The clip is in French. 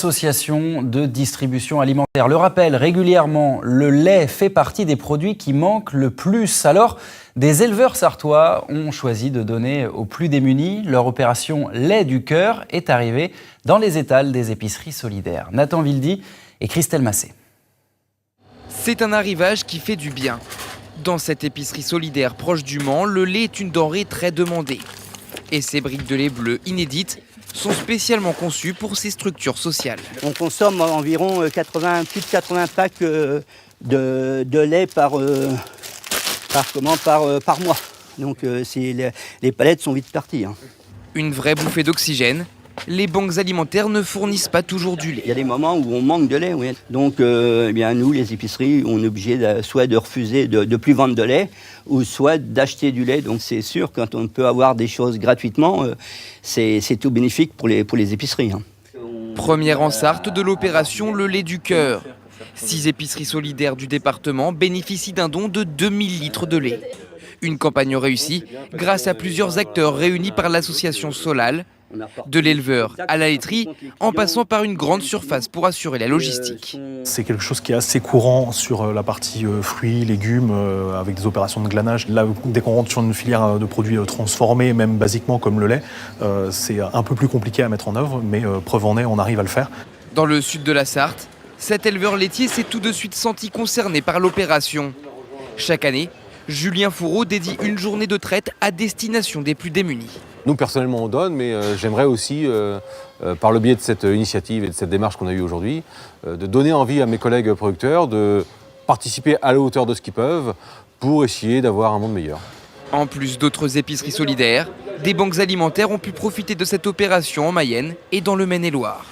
association de distribution alimentaire le rappelle régulièrement, le lait fait partie des produits qui manquent le plus. Alors, des éleveurs sarthois ont choisi de donner aux plus démunis. Leur opération Lait du Cœur est arrivée dans les étals des épiceries solidaires. Nathan Vildy et Christelle Massé. C'est un arrivage qui fait du bien. Dans cette épicerie solidaire proche du Mans, le lait est une denrée très demandée. Et ces briques de lait bleu inédites sont spécialement conçues pour ces structures sociales. On consomme environ plus de 80 packs de lait par mois. Donc les palettes sont vite parties. Une vraie bouffée d'oxygène. Les banques alimentaires ne fournissent pas toujours du lait. Il y a des moments où on manque de lait. Oui. Donc nous, les épiceries, on est obligés soit de refuser de ne plus vendre de lait, ou soit d'acheter du lait. Donc c'est sûr, quand on peut avoir des choses gratuitement, c'est tout bénéfique pour les épiceries. Première en Sarthe de l'opération Le Lait du Cœur. 6 épiceries solidaires du département bénéficient d'un don de 2000 litres de lait. Une campagne réussie grâce à plusieurs acteurs réunis par l'association Solal, de l'éleveur à la laiterie, en passant par une grande surface pour assurer la logistique. C'est quelque chose qui est assez courant sur la partie fruits, légumes, avec des opérations de glanage. Là, dès qu'on rentre sur une filière de produits transformés, même basiquement comme le lait, c'est un peu plus compliqué à mettre en œuvre, mais preuve en est, on arrive à le faire. Dans le sud de la Sarthe, cet éleveur laitier s'est tout de suite senti concerné par l'opération. Chaque année, Julien Fourreau dédie une journée de traite à destination des plus démunis. Nous, personnellement, on donne, mais j'aimerais aussi, par le biais de cette initiative et de cette démarche qu'on a eue aujourd'hui, de donner envie à mes collègues producteurs de participer à la hauteur de ce qu'ils peuvent pour essayer d'avoir un monde meilleur. En plus d'autres épiceries solidaires, des banques alimentaires ont pu profiter de cette opération en Mayenne et dans le Maine-et-Loire.